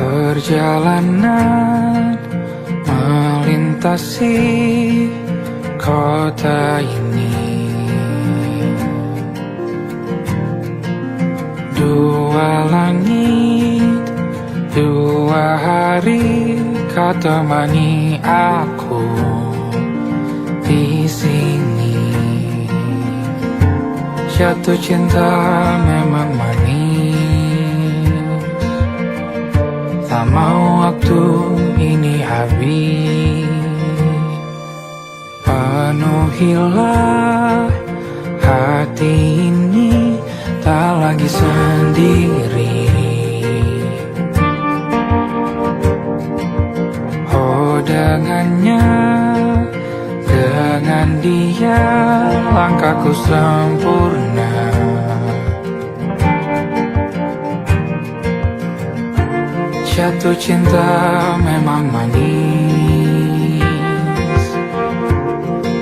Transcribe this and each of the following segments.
Perjalanan melintasi kota ini, dua langit, dua hari kau temani aku di sini. Jatuh cinta memang manis, tak mau waktu ini habis. Penuhilah hati ini, tak lagi sendiri. Oh dengannya, dengan dia langkahku sempurna. Jatuh cinta memang manis,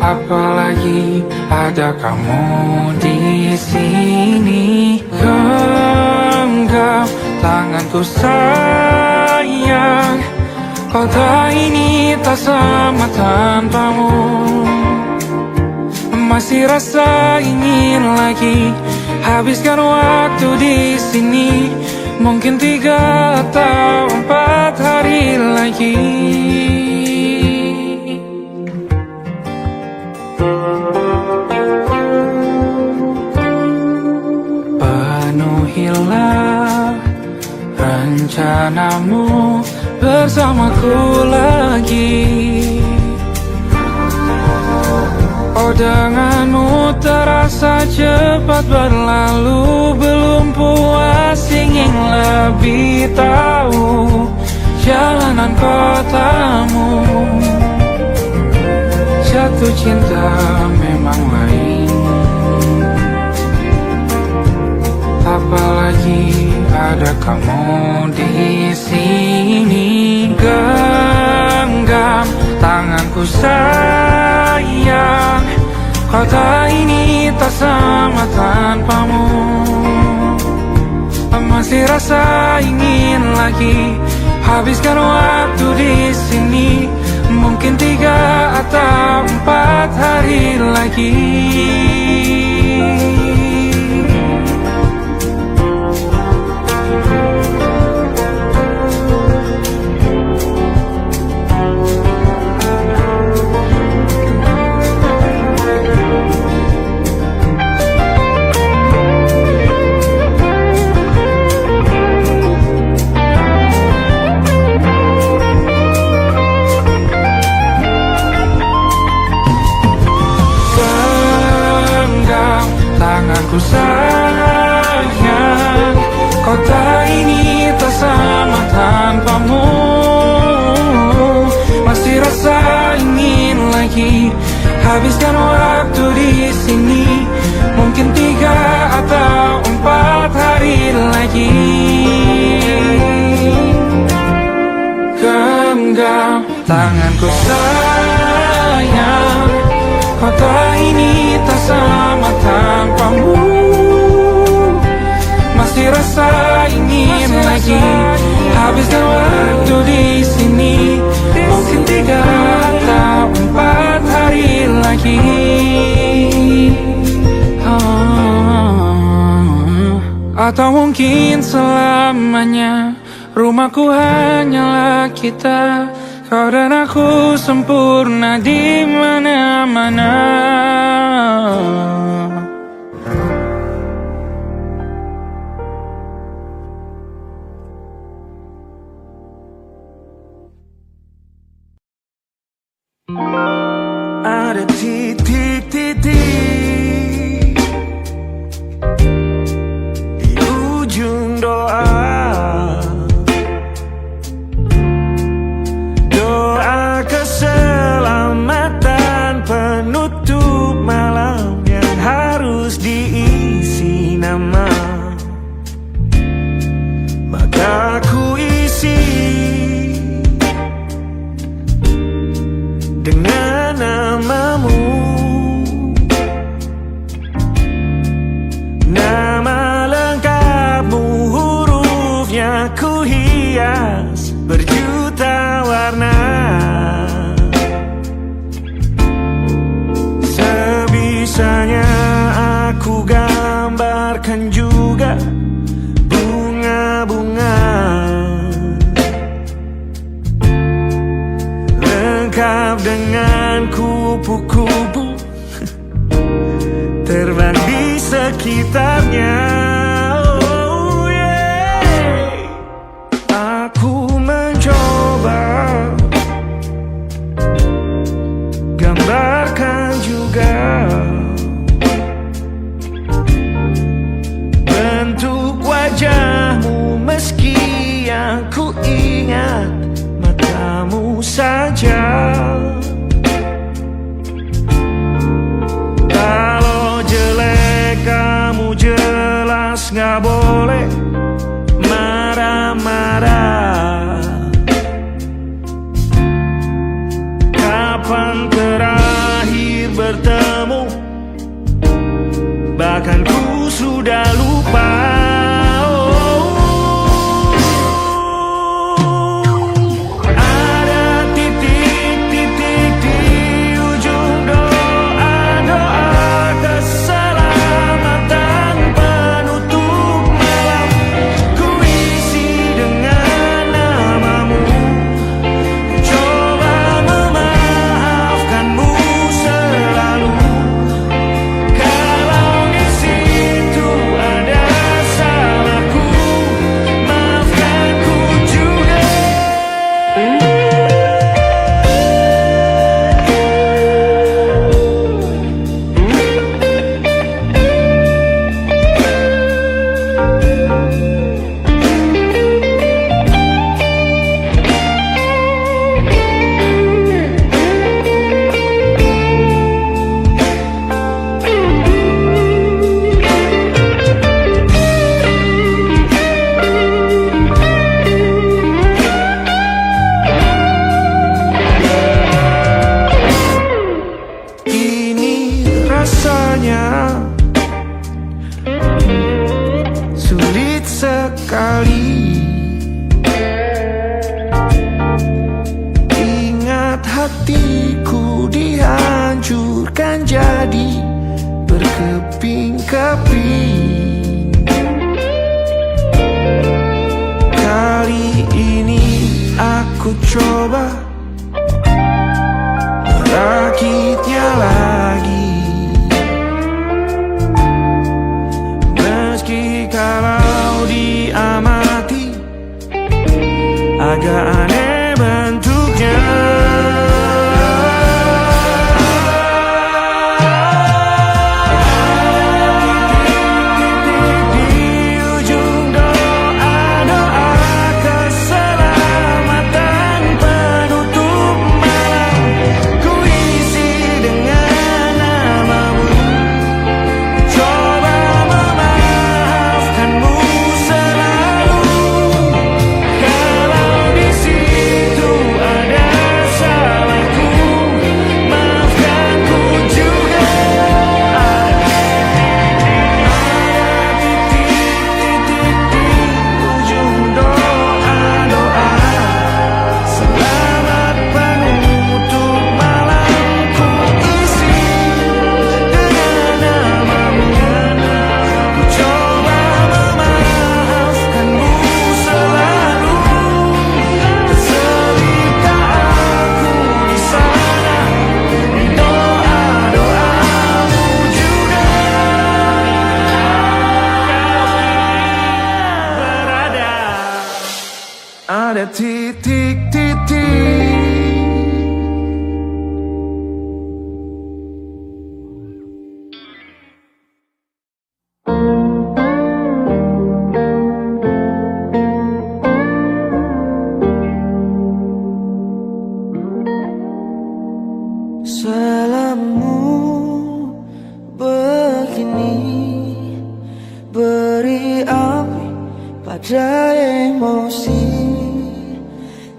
apalagi ada kamu di sini. Genggam tanganku sayang, kota ini tak sama tanpamu. Masih rasa ingin lagi habiskan waktu di sini. Mungkin 3 atau 4 hari lagi. Penuhilah rencanamu bersamaku lagi. Oh denganmu terasa cepat berlalu, belum puas ingin lebih tahu jalanan kotamu. Jatuh cinta memang lain, apalagi ada kamu di sini. Genggam tanganku sayang, kota ini tak sama tanpamu. Masih rasa ingin lagi habiskan waktu di sini. Mungkin 3 atau 4 hari lagi. Tanganku sayang, kota ini tak sama tanpamu. Masih rasa ingin lagi habiskan waktu di sini. Mungkin 3 atau 4 hari lagi. Genggam tanganku sayang, kota ini tak sama tanpamu. Masih rasa ingin lagi habiskan waktu di sini. Mungkin 3 atau 4 hari lagi. Atau mungkin selamanya. Rumahku hanyalah kita, kau dan aku sempurna di mana-mana. Ada titik-titik di ujung doa. Doa keselamatan penutup malam yang harus diisi nama. Maka ku isi dengan hias berjuta warna. Sebisanya aku gambarkan juga bunga-bunga, lengkap dengan kupu-kupu terbang di sekitarnya. Oh yeah. Aku mencoba gambarkan juga bentuk wajahmu, meski yang ku ingat matamu saja. Kalau jelek kamu jelas gak boleh marah-marah. Kapan terakhir bertemu, bahkan ku sudah lupa. Sulit sekali ingat hatiku dihancurkan jadi berkeping-keping. Kali ini aku coba merakitnya lagi. Meski kalau diamati agak aneh bentuknya. Ada titik-titik. Selama begini beri api pada emosi.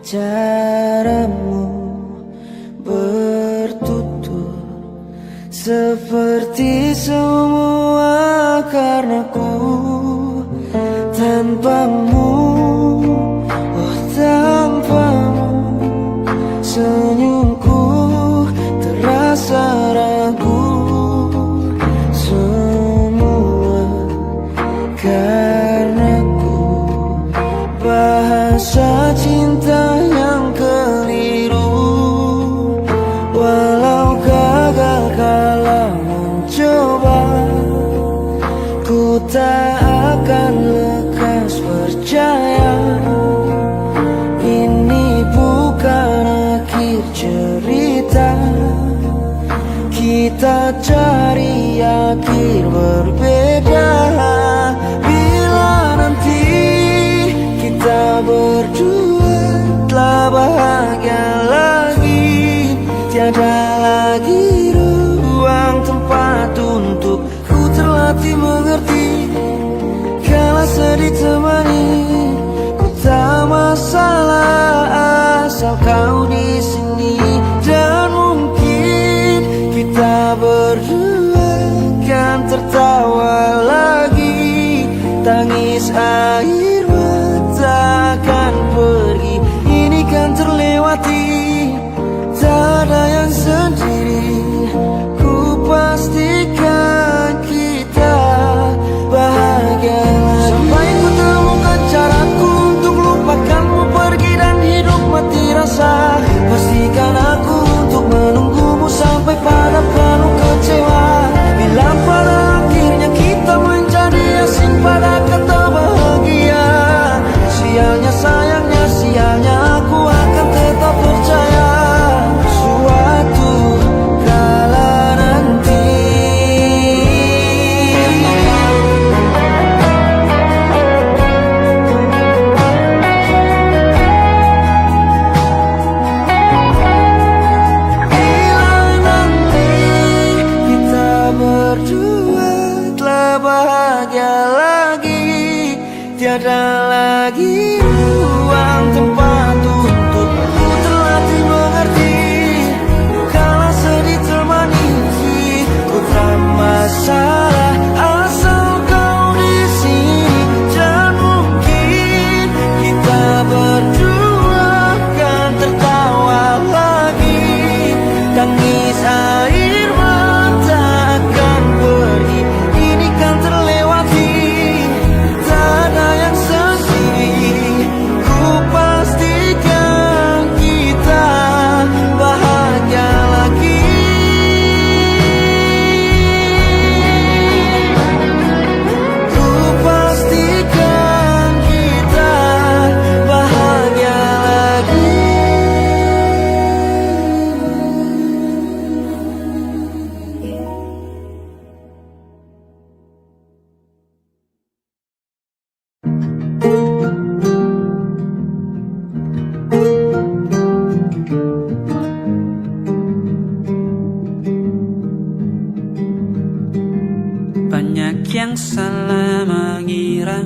Caramu bertutur seperti semua karenaku. Tanpamu, oh cinta yang keliru. Walau gagal kala mencoba, ku tak akan lekas percaya. Ini bukan akhir cerita, kita cari akhir berbeda. Bila nanti kita berdua telah bahagia lagi, tiada lagi ruang tempat untuk ku terlatih mengerti. Kala sedih temani, ku tak masalah asal kau di sini. Dan mungkin kita berdua kan tertawa lagi, tangis air mata akan pergi. Ini kan terlewati, tak ada yang sendiri. Ku pastikan kita bahagia lagi. Sampai ku temukan caraku untuk lupakanmu pergi dan hidup mati rasa. Pastikan aku untuk menunggumu sampai pada penuh kecewa. Bila pada akhirnya kita menjadi asing pada kata bahagia, sialnya sayangnya sialnya aku akan tetap percaya suatu kala nanti. Bila nanti kita berdua telah bahagia lagi, tiada lagi ruang tempat untuk ku terlatih mengerti. Kala sedih temani, ku tak masalah asal kau di sini. Dan mungkin kita berdua kan tertawa lagi, tangis air mata akan pergi. Ini kan terlewati, tak ada yang sendiri. Ku pastikan kita bahagia lagi. Ku pastikan kita bahagia lagi. Banyak yang salah mengira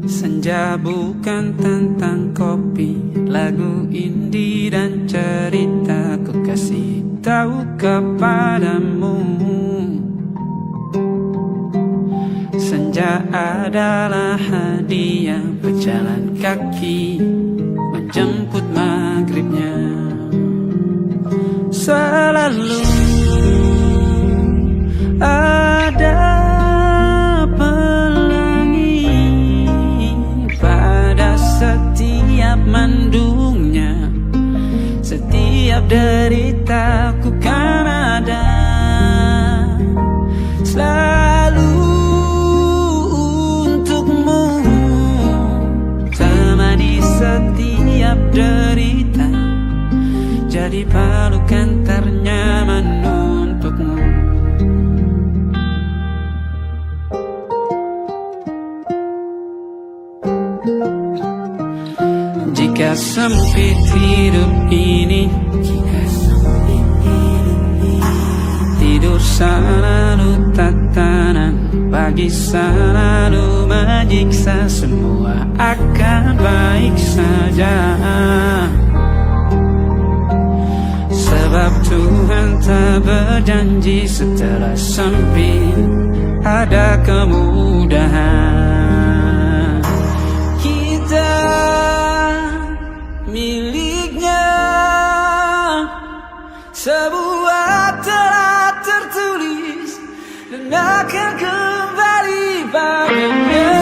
senja bukan tentang kopi, lagu indie dan cerita. Ku kasih tahu kepadamu, senja adalah hadiah berjalan kaki menjemput maghribnya. Selalu ada pelangi pada setiap mendungnya. Setiap deritaku kan ada selalu untukmu, temani setiap derita, jadi pelukan ternyaman untukmu. Jika sempit hidup ini, tidur selalu tatanan, pagi selalu menyiksa, semua akan baik saja. Sebab Tuhan tak berjanji setelah sempit ada kemudahan. Kita miliknya, sebuah telah tertulis dan akan kembali padanya.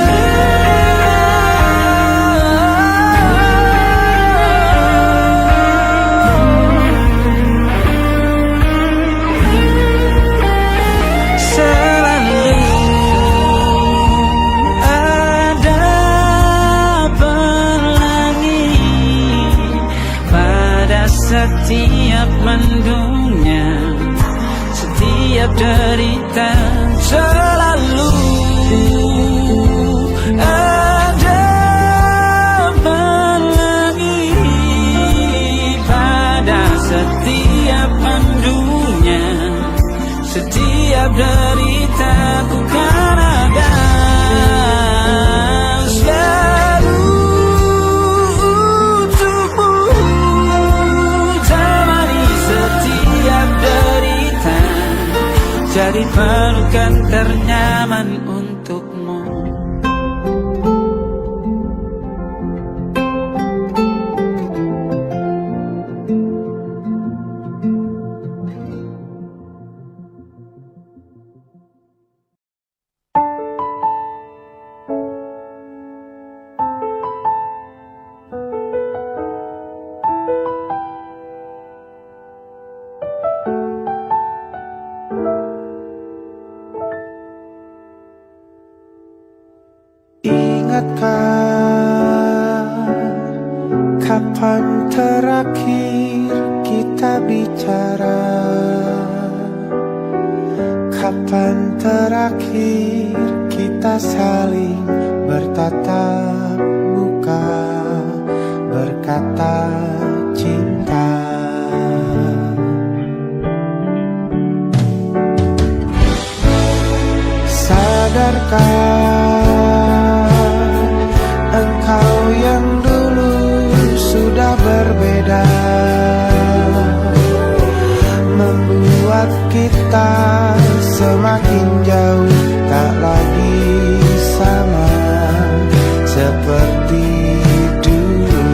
setiap mendungnya, setiap derita selalu ada pelangi pada setiap mendungnya, setiap derita ku kan ada. Jadi pelukan ternyaman untukmu. Kapan terakhir kita bicara? Kapan terakhir kita saling bertatap muka, berkata cinta? Sadarkah engkau yang dulu sudah berbeda, membuat kita semakin jauh, tak lagi sama seperti dulu.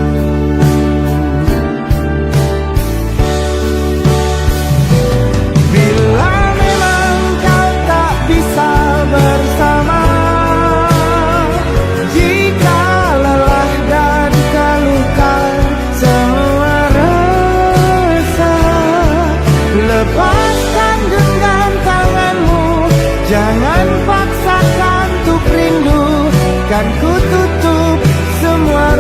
Bila memang kau tak bisa bersama, jika lelah dan keluhkan semua resah, lepaskan genggam tanganmu, jangan paksakan untuk rindu, kan ku tutup semua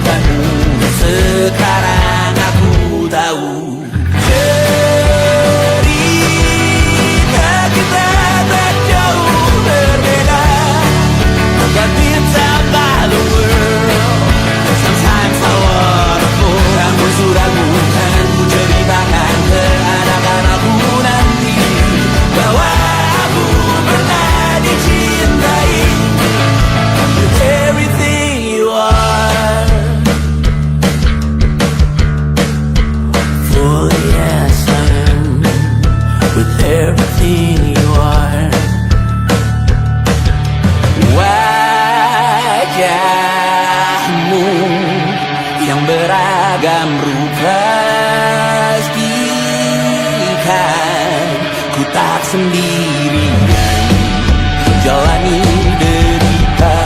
menyelamatkanmu. Sekarang aku tahu cerita kita tak jauh berbeda. Got bintang by the world. Sometimes I wanna fall. Namun sudah bukan ku ceritakan ke anak-anakku nanti bahwa aku pernah dicintai with everything you are. For yes I am with everything you are. Wajahmu yang beragam rupa pastikan ku tak sendirian jalani derita.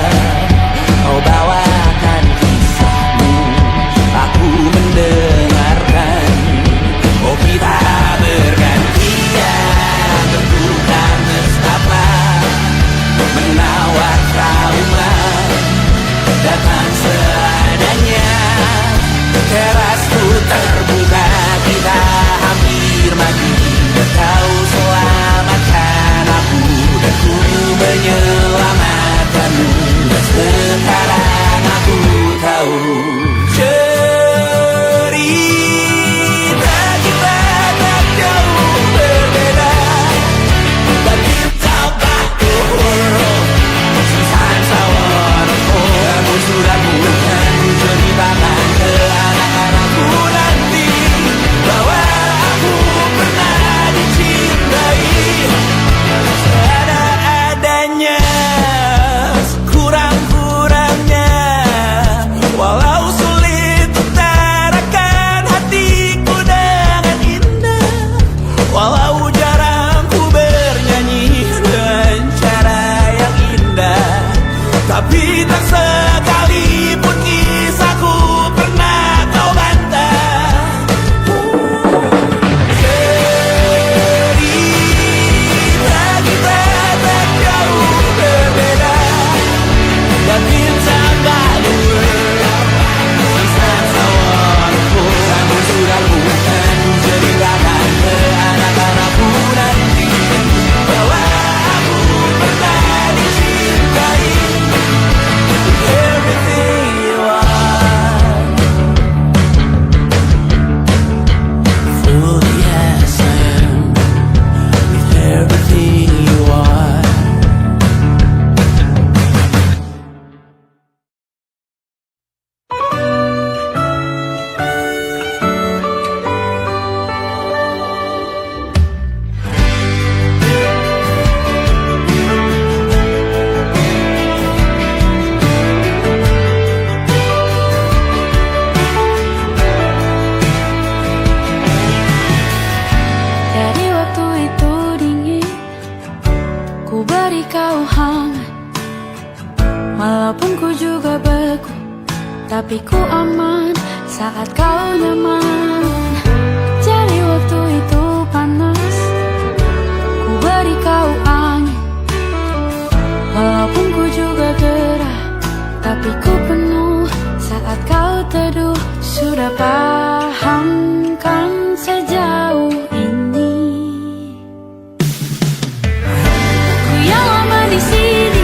Kau bawakan kisahmu, aku mendengarkan. Oh kita bergantian tentukan nestapa menawar trauma datang seadanya. Terasku terbuka, kita hampir mati. Kau selamatkan aku dan ku menyelamatkanmu. Sekarang aku tahu cerita kita tak jauh berbeda. But kita back the world. Sometimes I wanna fall. Namun sudah bukan ku ceritakan ke anak-anakku nanti bahwa aku pernah dicintai seadanya, kurang-kurangnya. Walau sulit utarakan hatiku dengan indah, walau jarang ku bernyanyi dengan cara yang indah, tapi tak sekalipun kisahku pernah kau bantah. Cerita kita tak jauh berbeda. Dan bintang baru sometimes I wanna fall. Namun sudah bukan ku ceritakan ke anak-anakku nanti bahwa aku pernah dicintai with everything you are. Fully as I am with everything you are. Dari waktu itu dingin, ku beri kau hangat. Walaupun ku juga beku, tapi ku aman saat kau nyaman. Dari waktu itu panas, ku beri kau angin. Walaupun ku juga gerah, tapi ku penuh saat kau teduh. Sudah paham kan sejauh ini? Ku yang lama di sini,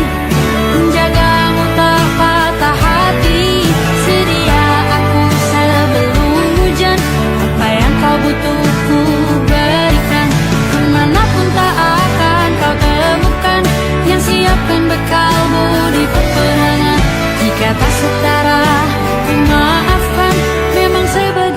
menjagamu tak patah hati. Sedia aku sebelum hujan, apa yang kau butuh ku berikan. Kemanapun tak akan kau temukan yang siapkan bekalmu di peperangan. Jika tak setara, ku maafkan. Memang sebaik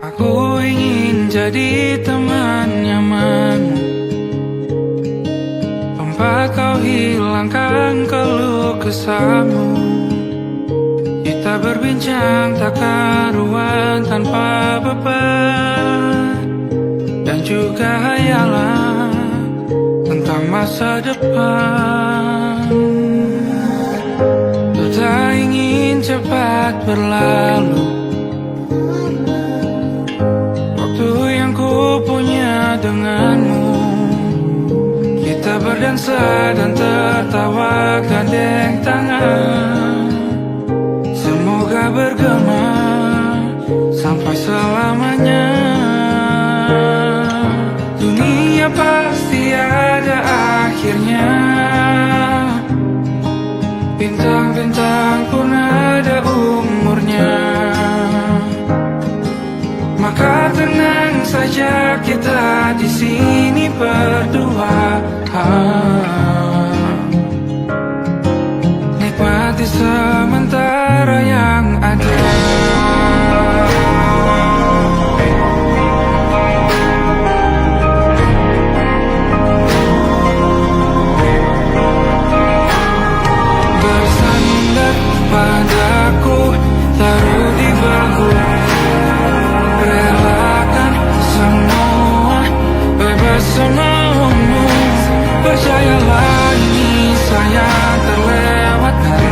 Aku ingin jadi teman nyaman, tempat kau hilangkan keluh kesahmu. Kita berbincang tak karuan tanpa beban, dan juga hayalan tentang masa depan. Ku tak ingin cepat berlalu waktu yang ku punya denganmu. Kita berdansa dan tertawa gandeng tangan, semoga bergema sampai selamanya. Dunia pasti ada akhirnya, bintang-bintang pun ada umurnya. Maka tenang saja kita di sini berdua, nikmati sementara yang ada. Bersandar padaku, taruh di bahu, relakan semua, bebas semaumu. Percayalah ini sayang terlewatkan,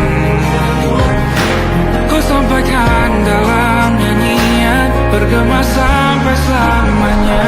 ku sampaikan dalam nyanyian, bergema sampai selamanya.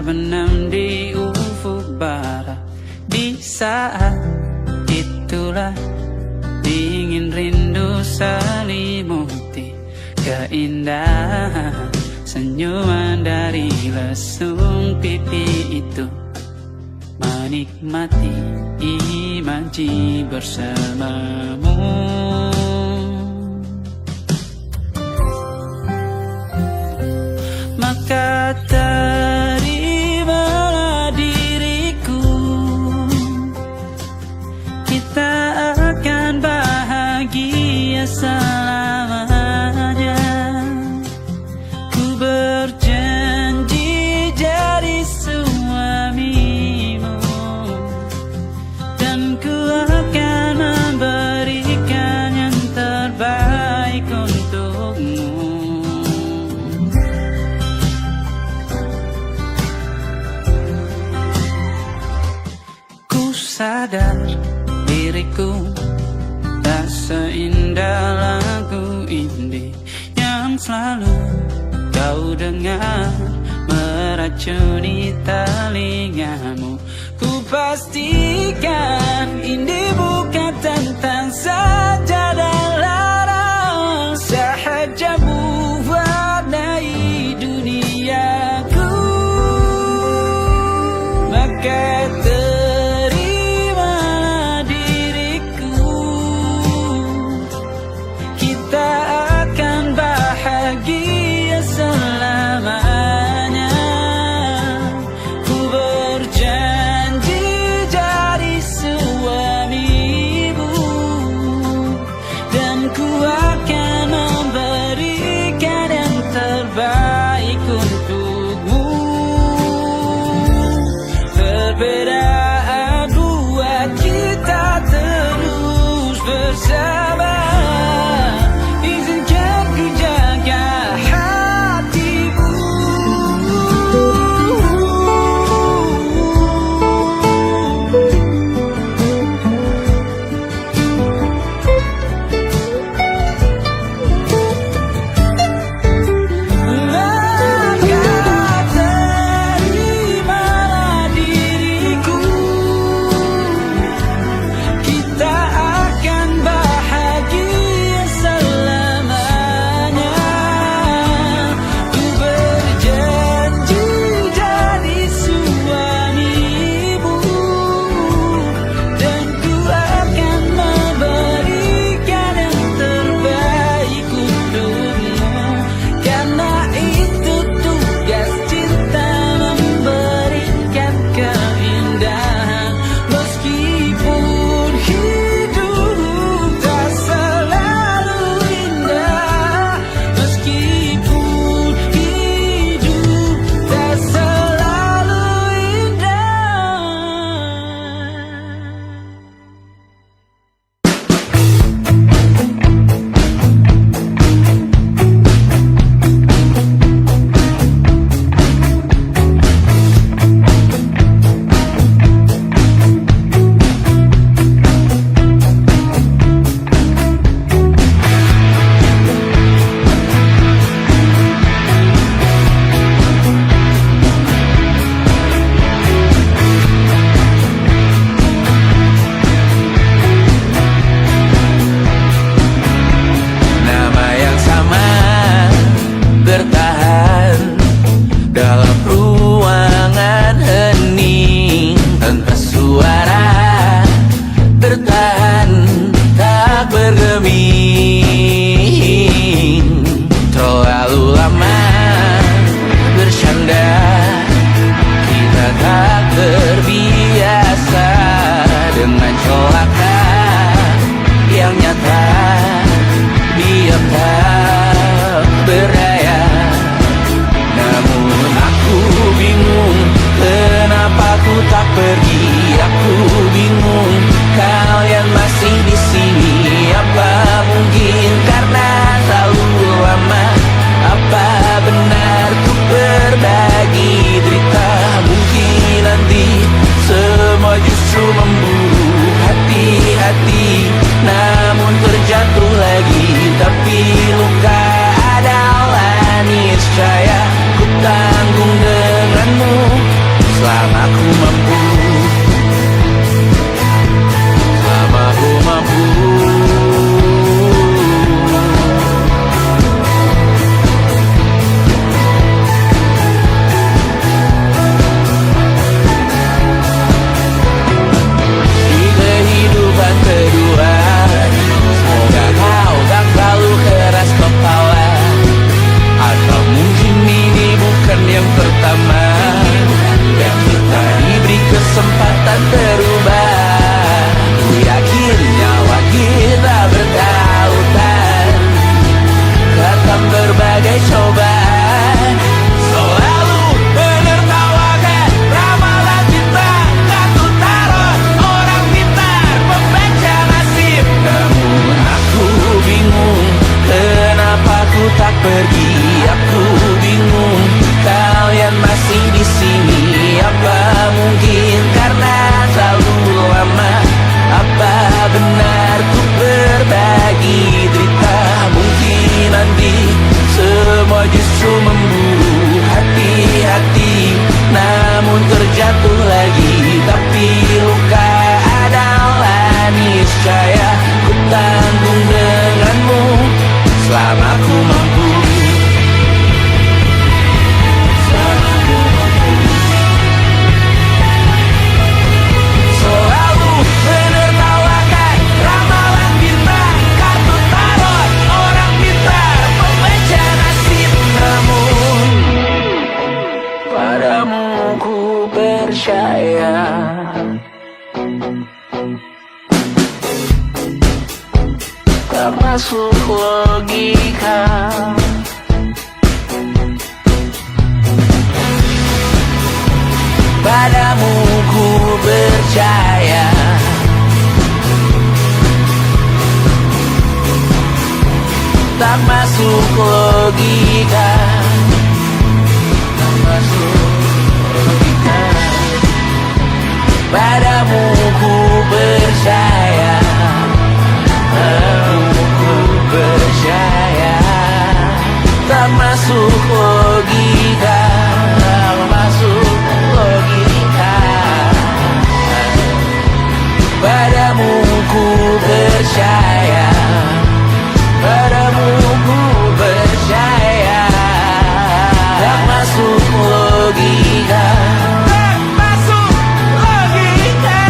terbenam di ufuk barat. Di saat itulah dingin rindu selimuti keindahan senyuman dari lesung pipi itu. Menikmati imaji bersamamu. Maka terimalah diriku, kita akan bahagia selamanya. Ku berjanji jadi suamimu, dan ku akan memberikan yang terbaik untukmu. Ku sadar diriku tak seindah lagu indie yang selalu kau dengar meracuni telingamu. Ku pastikan ini bukan tentang sajadah larang, sahaja mewarnai duniaku. Maka terimalah diriku, kita akan bahagia selamanya. Ku berjanji jadi suamimu, dan ku akan memberikan yang terbaik untukmu. Perbedaan buat kita terus bersama. Izinkan ku jaga hatimu. Maka terimalah diriku, kita akan bahagia percaya ku tanggung denganmu selama ku mampu. Selalu menertawakan ramalan bintang, kartu tarot orang pintar, pembaca nasib. Namun padamu ku percaya. Tak masuk logika. Padamu ku percaya. Tak masuk logika. Tak masuk logika. Padamu ku percaya. Padamu ku percaya. Tak masuk logika. Tak masuk logika. Padamu ku percaya. Padamu ku percaya. Tak masuk logika. Tak masuk logika.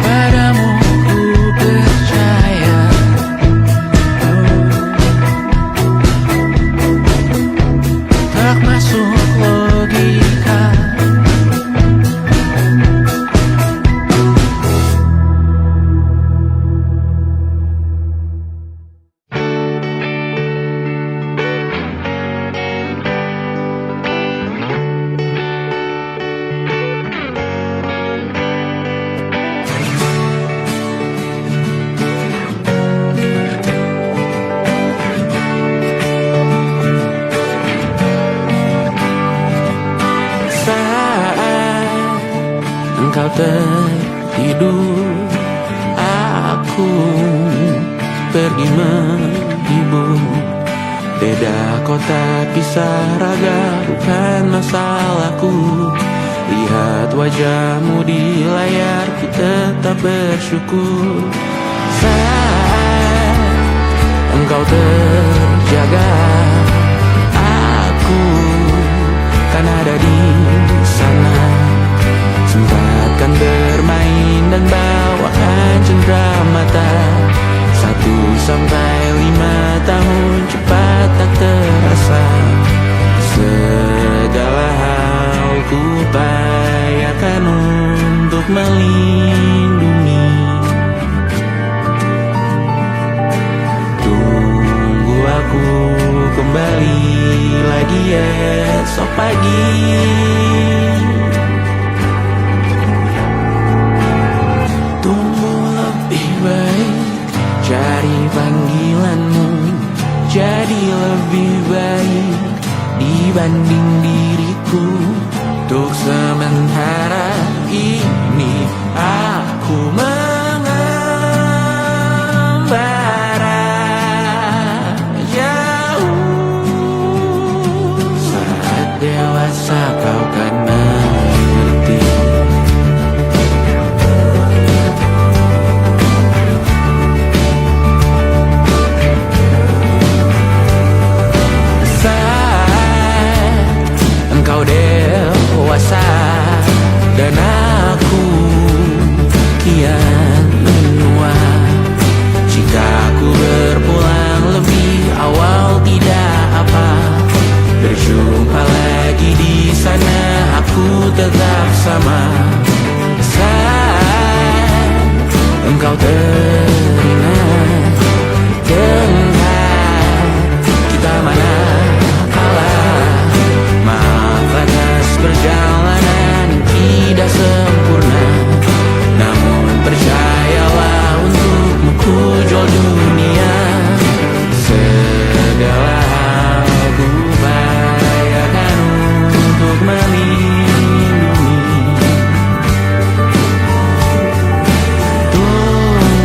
Padamu ku percaya. Tak masuk logika. Engkau tertidur, aku pergi menghibur. Beda kota, pisah raga, bukan masalahku. Lihat wajahmu di layar, ku tetap bersyukur. Saat engkau terjaga, aku kan ada di sana. Sempatkan bermain dan bawaan cenderamata. 1-5 tahun cepat tak terasa. Segala hal ku upayakan untuk melindungi. Tunggu aku kembali lagi esok pagi. Cari panggilanmu jadi lebih baik dibanding diriku. Untuk sementara ini aku mengembara jauh. Saat dewasa kau kan mengerti. Engkau dewasa dan aku kian menua. Jika aku berpulang lebih awal tidak apa. Berjumpa lagi di sana, aku tetap sama. Saat engkau teringat tentang kita mana perjalanan tidak sempurna, namun percayalah untukmu ku jual dunia. Segala hal ku upayakan untuk melindungi. Tunggu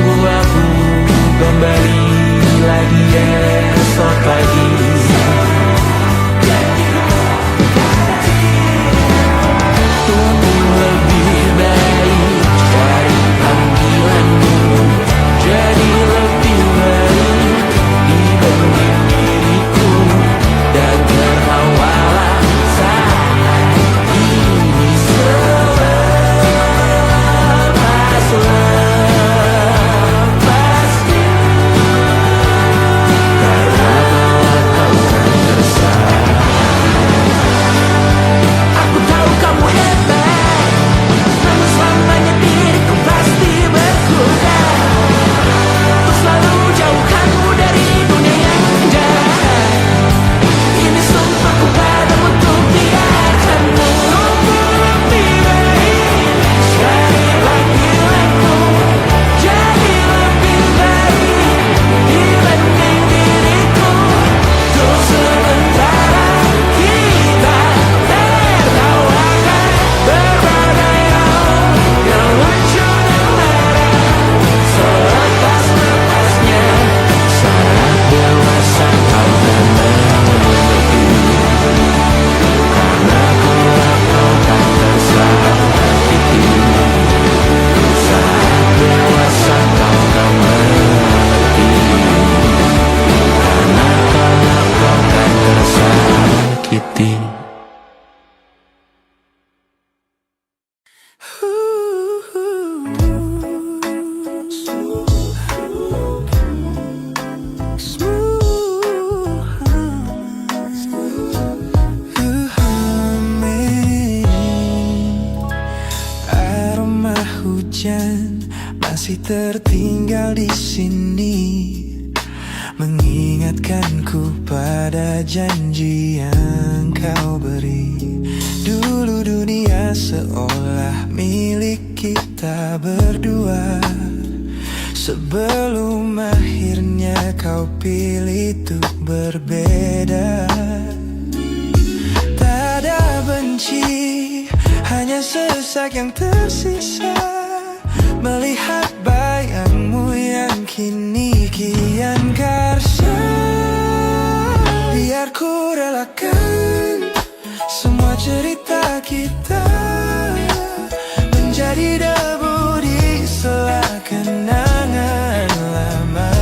masih tertinggal di sini, mengingatkanku pada janji yang kau beri. Dulu dunia seolah milik kita berdua, sebelum akhirnya kau pilih untuk berbeda. Tak ada benci, hanya sesak yang tersisa, melihat bayangmu yang kini kian karsa. Biar ku relakan semua cerita kita menjadi debu di sela kenangan lama.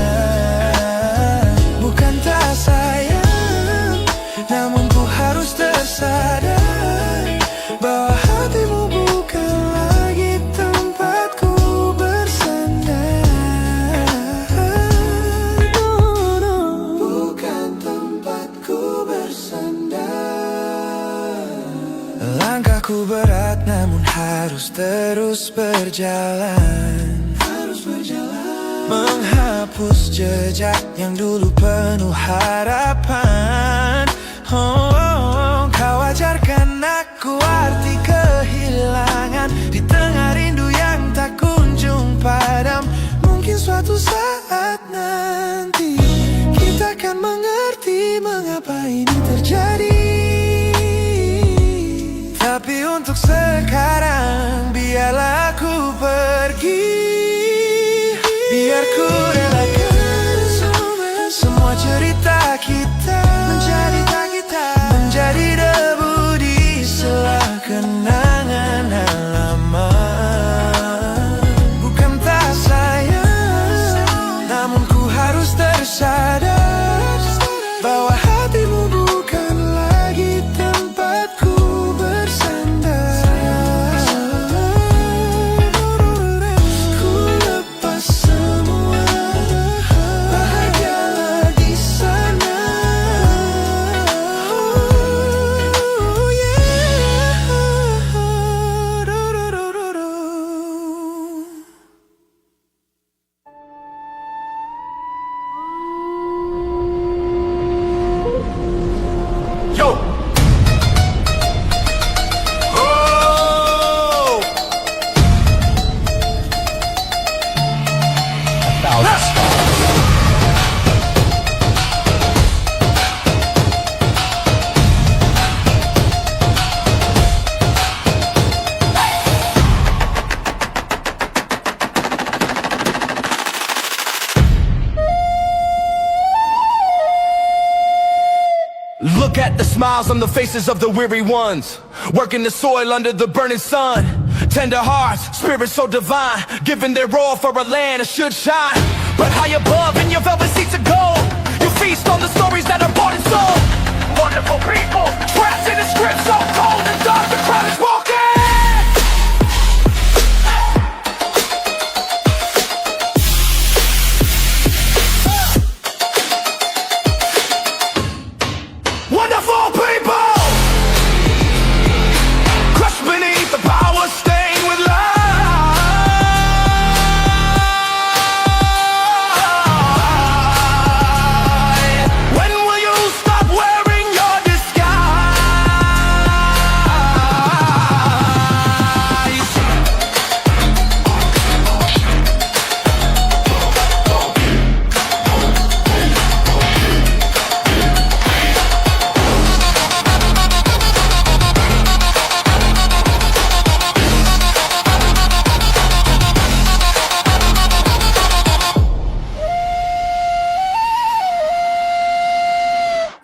Bukan tak sayang, namun ku harus tersadar bahwa hatimu bukan lagi tempatku bersandar. Bukan tempatku bersandar. Langkahku berat namun harus terus berjalan, menghapus jejak yang dulu penuh harapan. Kau ajarkan aku arti kehilangan di tengah rindu yang tak kunjung padam. Mungkin suatu saat nanti kita akan mengerti mengapa ini terjadi. Tapi untuk sekarang biarlah aku pergi. Biar ku relakan semua cerita kita menjadi debu di sela kenangan lama. Bukan tak sayang, namun ku harus tersadar bahwa hatimu bukan lagi tempatku bersandar. Ku lepas semua, bahagialah di sana. Oh yeah. Yo! Oh! Look at the smiles on the faces of the weary ones, working the soil under the burning sun. Tender hearts, spirits so divine, giving their all for a land that should shine. But high above in your velvet seats of gold, you feast on the stories that are bought and sold. Wonderful people, trapped in a script so cold and dark, the crowd is walking. Wonderful people, crushed beneath the power stained with light. When will you stop wearing your disguise?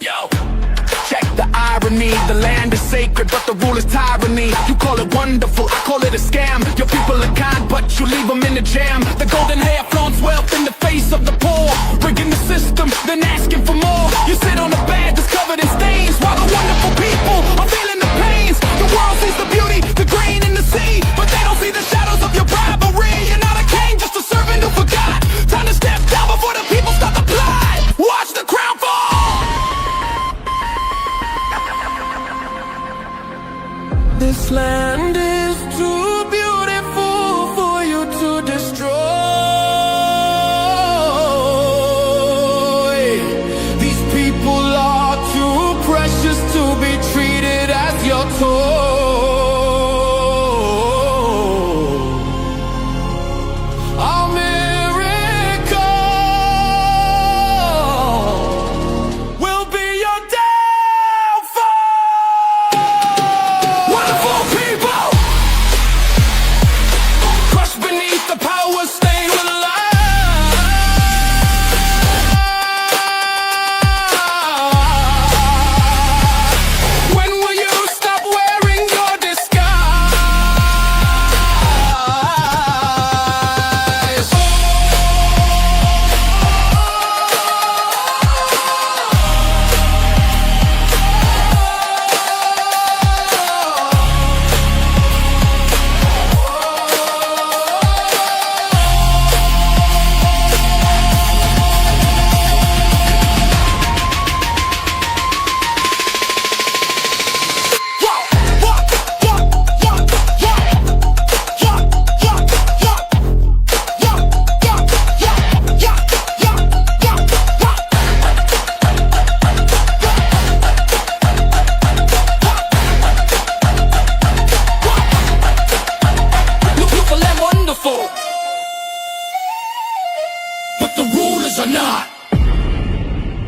Yo, check the irony. The land is sacred, but the rule is tyranny. You call it wonderful, I call it a scam. Your people are kind, but you leave them in the jam. The golden hair flaunts wealth in the face of the poor, rigging the system, then asking for more. You sit on a bed that's covered in stains, while the wonderful people are feeling the pains. The world sees the beauty, the grain in the sea, but they don't see the shadows of your bribery. You're not a king, just a servant who forgot. Time to step down before the people start to plot. Watch the crown fall. This land is too beautiful for you to destroy.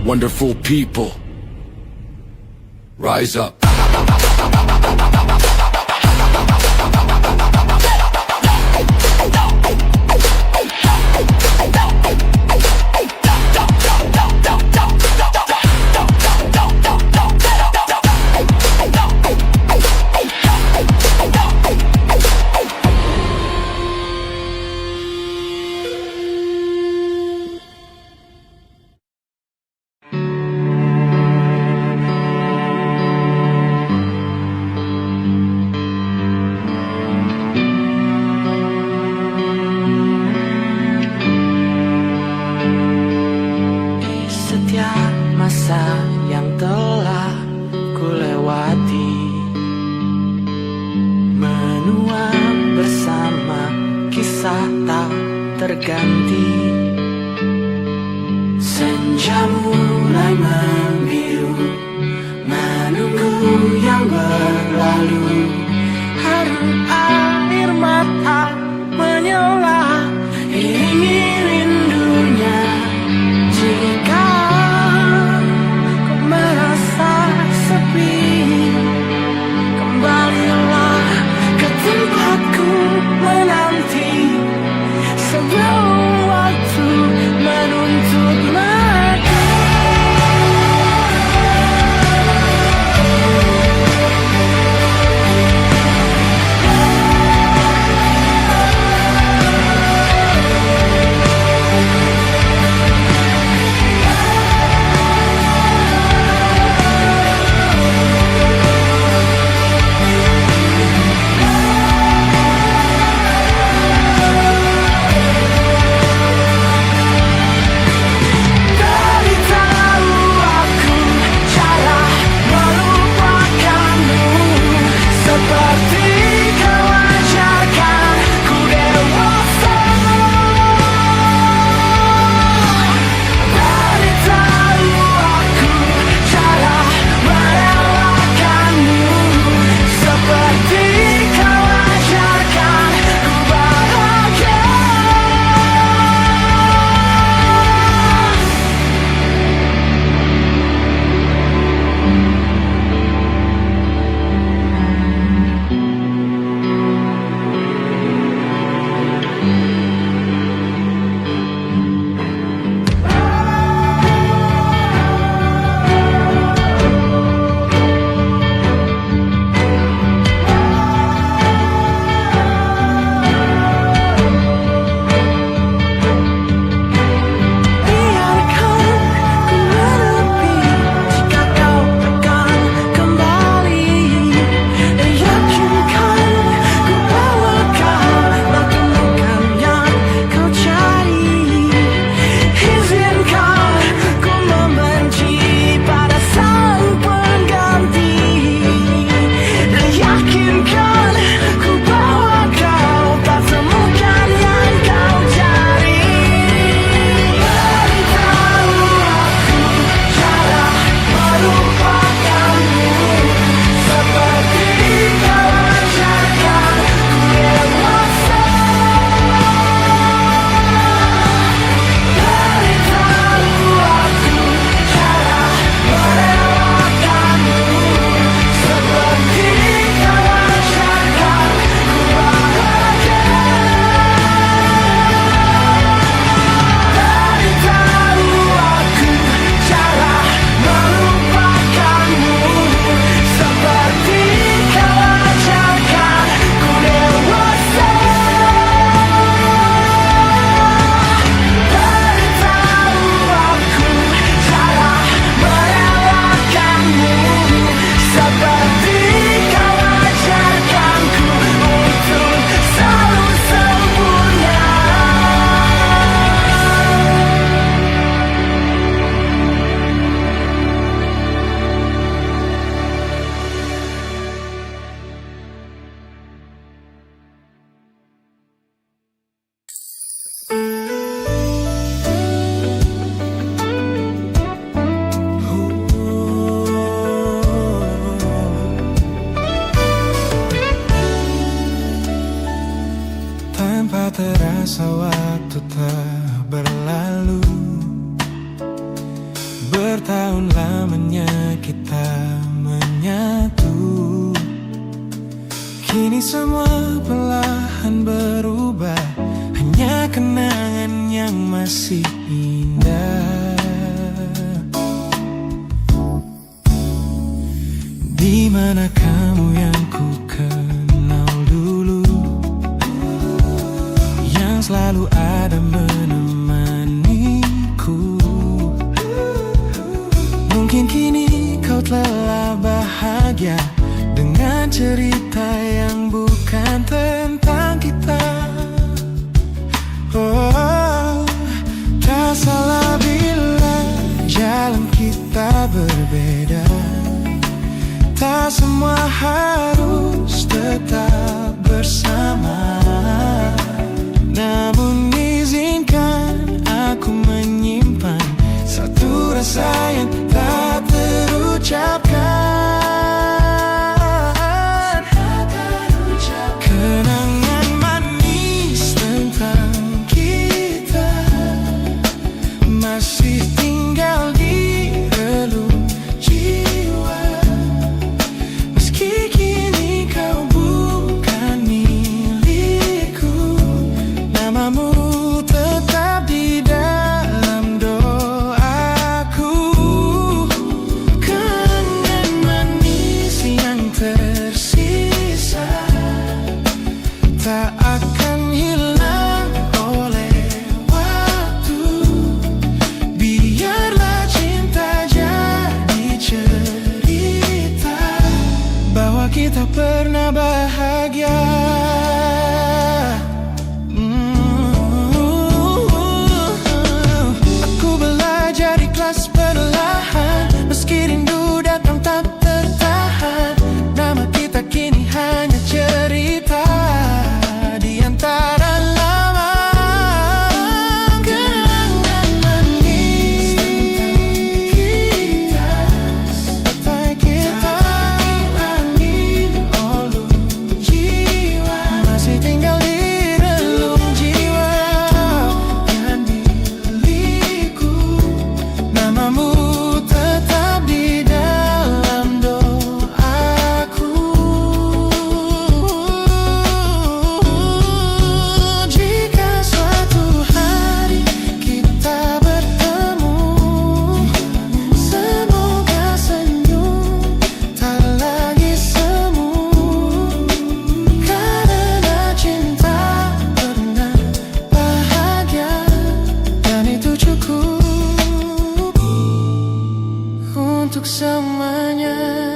wonderful people. Rise up. Setiap masa yang telah ku lewati, menua bersama kisah tak terganti. Senja mulai membiru, menunggu yang berlalu. Haru air mata menyala, iringi rindunya. Jika kau merasa sepi, kembalilah ke tempatku menanti, sebelum waktu menuntut lagi. tahun lamanya kita menyatu. Kini semua perlahan berubah, hanya kenangan yang masih indah. Di mana kamu yang ku kenal dulu, yang selalu ada menemaniku. Mungkin kini kau telah bahagia dengan cerita yang bukan tentang kita. Oh, tak salah bila jalan kita berbeda. Tak semua harus tetap bersama. Namun izinkan aku menyimpan satu rasa yang tak terucapkan. Kenangan manis tentang kita masih tinggal di relung jiwa. Meski kini kau bukan milikku, namamu tetap di dalam doaku. Kenangan manis yang tersisa tak akan hilang oleh waktu. Biarlah cinta jadi cerita bahwa kita pernah bahagia. Aku belajar ikhlas perlahan, meski rindu datang tak tertahan. Nama kita kini hanya cerita di antara lambang. Kenangan manis tentang kita, bagai kita angin olung jiwa, masih tinggal di relung jiwa yang milikku. Namamu tetap di dalam doaku. Jika suatu hari kita bertemu, semoga senyum tak lagi semu. Karena cinta pernah bahagia, dan itu cukup untuk semuanya.